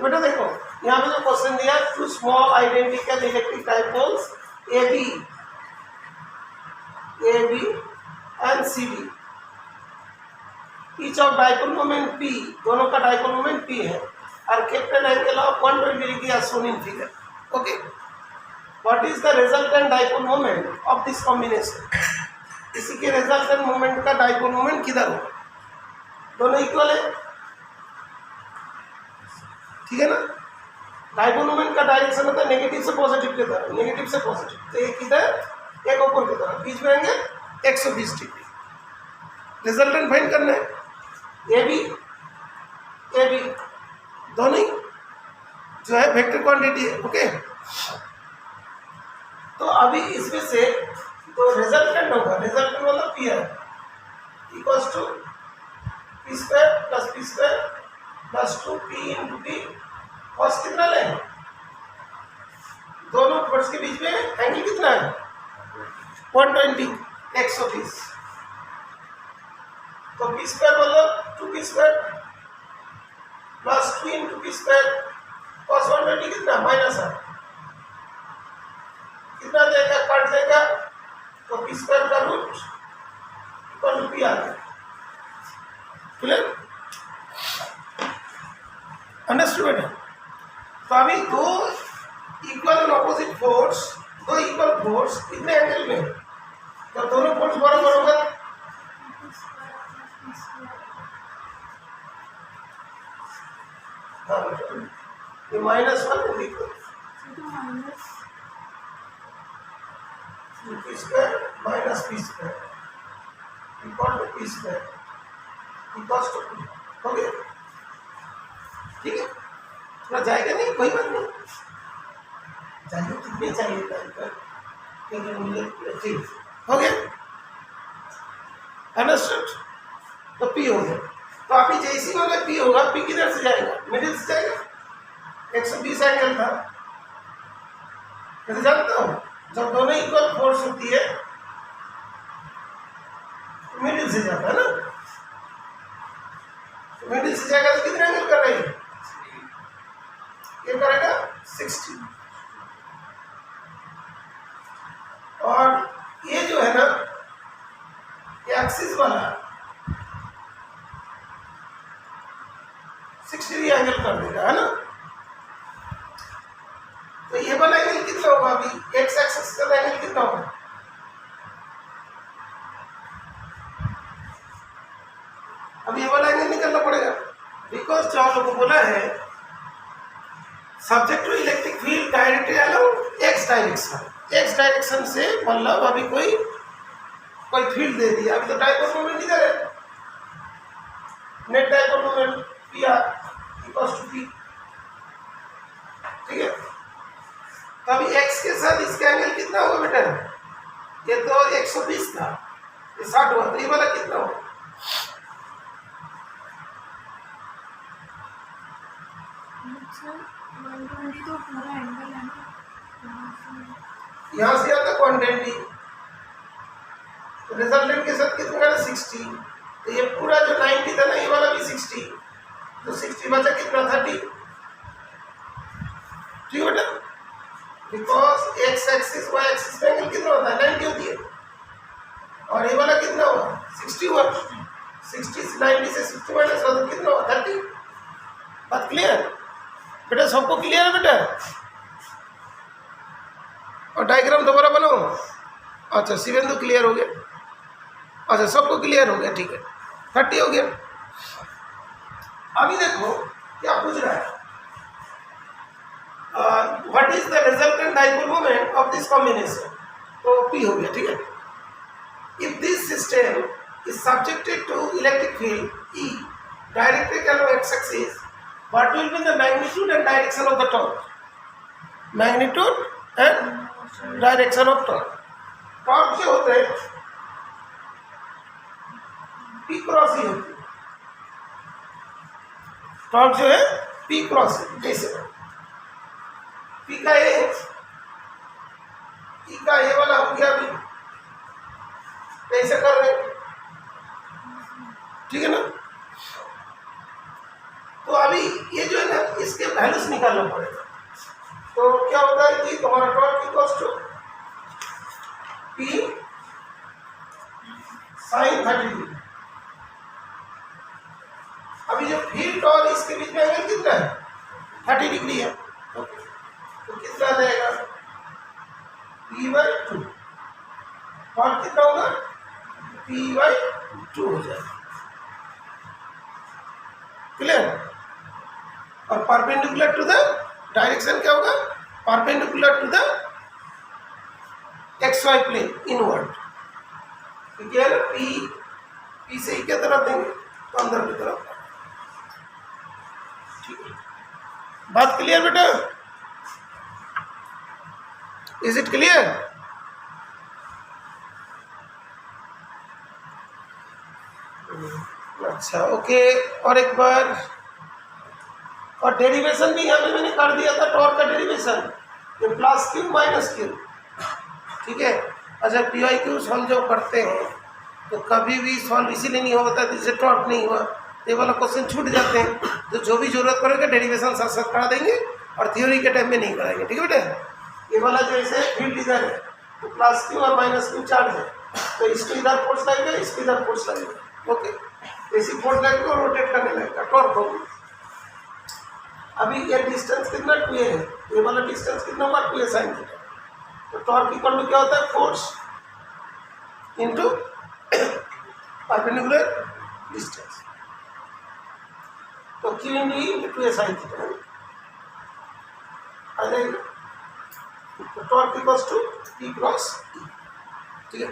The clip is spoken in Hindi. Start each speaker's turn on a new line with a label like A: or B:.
A: बेटा देखो यहाँ पे जो क्वेश्चन दिया, two small identical electric dipoles A B and C D, each of dipole moment P, दोनों का डाइपोल मोमेंट P है, और kept at angle of 120 degree as shown in figure. Okay, what is the resultant dipole moment of this combination? इसी के resultant moment का डाइपोल मोमेंट किधर होगा? दोनों इक्वल है, ठीक है ना। डाइपोल मोमेंट का डायरेक्शन होता है नेगेटिव से पॉजिटिव की तरफ, नेगेटिव से पॉजिटिव, तो एक इधर एक ऊपर की तरफ, बीच में एंगल 120 डिग्री। रिजल्टेंट फाइंड करना है, ए बी दोनों ही जो है वेक्टर क्वांटिटी है। ओके, तो अभी इसमें से तो रिजल्टेंट होगा, रिजल्टेंट मतलब पी है equals to P square plus 2p into P, cos कितना लें, दोनों फोर्स के बीच में एंगल कितना है 120, 120, तो पी स्क्वायर मतलब 2p square plus 2 into P square, cos 120 कितना माइनस है, कितना जाएगा कट जाएगा, तो पी स्क्वायर का रूट इक्वल टू पी आ गया। क्लियर, अंडरस्टूड बेटा। तो अभी दो इक्वल एंड ऑपोजिट फोर्स, दो इक्वल फोर्स कितने एंगल में, तो दोनों फोर्स बराबर होगा, हाँ ये -1 equal P square minus P square equal to P square equals to P. हो गया, ठीक है, थोड़ा जाएगा नहीं, कोई बात नहीं, चाहिए कितने चाहिए, ठीक हो गया, अंडरस्टूड। तो पी हो गया, तो अभी जैसी वाला पी होगा, पी किधर से जाएगा, मिडिल से जाएगा, 120 एंगल था, कैसे जानता हूँ, जब दोनों इक्वल फोर्स होती है मिडिल से जाता है ना, मिडिल से जाएगा तो कितने एंगल कर रही है, ये करेगा 60, और ये जो है ना ये एक्सिस वाला 60 डिग्री एंगल कर देगा, है ना। तो ये वाला एंगल कितना होगा, अभी एक्स एक्सिस का एंगल कितना होगा, अब ये वाला एंगल निकालना पड़ेगा, बिकॉज जो आप लोगों को बोला है subject to electric field directly along X direction से, मतलब अभी कोई फील्ड दे दिया, अभी तो डाइपोल मोमेंट इधर है, net dipole moment P R equals to P, ठीक है। तो अभी एक्स के साथ इसका एंगल कितना होगा बेटा, ये तो 120 था, ये 60 हुआ, तो ये वाला कितना होगा, यहाँ से आता 120, रिजल्टेंट के साथ कितना है 60, तो ये पूरा जो 90 था ना, ये वाला भी 60, तो 60 बचा कितना 30, ठीक है बेटा, because X axis Y axis का एंगल कितना होता है 90 होती है, और ये वाला कितना हुआ 60 हुआ, 60 से 90 से 60 माइनस हुआ तो कितना हुआ 30। बात क्लियर बेटा, सबको क्लियर है बेटा, और डायग्राम दोबारा बनाओ, अच्छा शिवेंदु क्लियर हो गया, अच्छा सबको क्लियर हो गया, ठीक है 30 हो गया। अभी देखो क्या पूछ रहा है, what is the resultant dipole moment of this combination, तो पी हो गया, ठीक है। If this system is subjected to electric field E directed along X axis, what will be the magnitude and direction of the torque, magnitude and direction of torque, torque जो होते हैं पी क्रॉस ही होती है, टॉर्क जो है पी क्रॉस, जैसे पी का ए वाला हो गया, अभी कैसे कर रहे, ठीक है ना। तो अभी ये जो है ना इसके वैल्यूज निकालना पड़ेगा। तो क्या होता है कि तुम्हारा torque equals to P sin 30 degree. अभी जो फील्ड और इसके बीच में एंगल कितना है 30 डिग्री है। ओके, तो कितना आ जाएगा P/2 और कितना होगा P/2 हो जाएगा। क्लियर। और परपेंडिकुलर टू द डायरेक्शन क्या होगा perpendicular to the XY plane inward. क्योंकि है ना P से क्या तरफ देंगे तो अंदर की तरफ। ठीक है, बात क्लियर बेटा? Is it clear? अच्छा ओके। और एक बार और डेरिवेशन भी यहाँ पे मैंने कर दिया था टॉर्क का derivation plus Q minus Q. ठीक है, अच्छा PIQ सॉल्व जब करते हैं तो कभी भी सॉल्व इसीलिए नहीं होता जिससे टॉर्क नहीं हुआ, ये वाला क्वेश्चन छूट जाते हैं। तो जो भी जरूरत पड़ेगा डेरिवेशन साथ साथ करा देंगे और थ्योरी के टाइम में नहीं कराएंगे। ठीक है बेटा? ये वाला जैसे फील्ड इधर है तो प्लस क्यू और माइनस क्यू चार्ज है, तो इसको इधर फोर्स लगेगा, इसको इधर फोर्स लगेगा। ओके, ऐसी फोर्स लगेगा और रोटेट करने लगेगा, टॉर्क होगी। अभी ये डिस्टेंस कितना 2a है, ये वाला डिस्टेंस कितना होगा 2a sin थीटा। तो टॉर्क इक्वल टू क्या होता है फोर्स इनटू परपेंडिकुलर डिस्टेंस। तो Q into 2a sin theta आ जाएगा। तो torque equals to P cross E। ठीक है।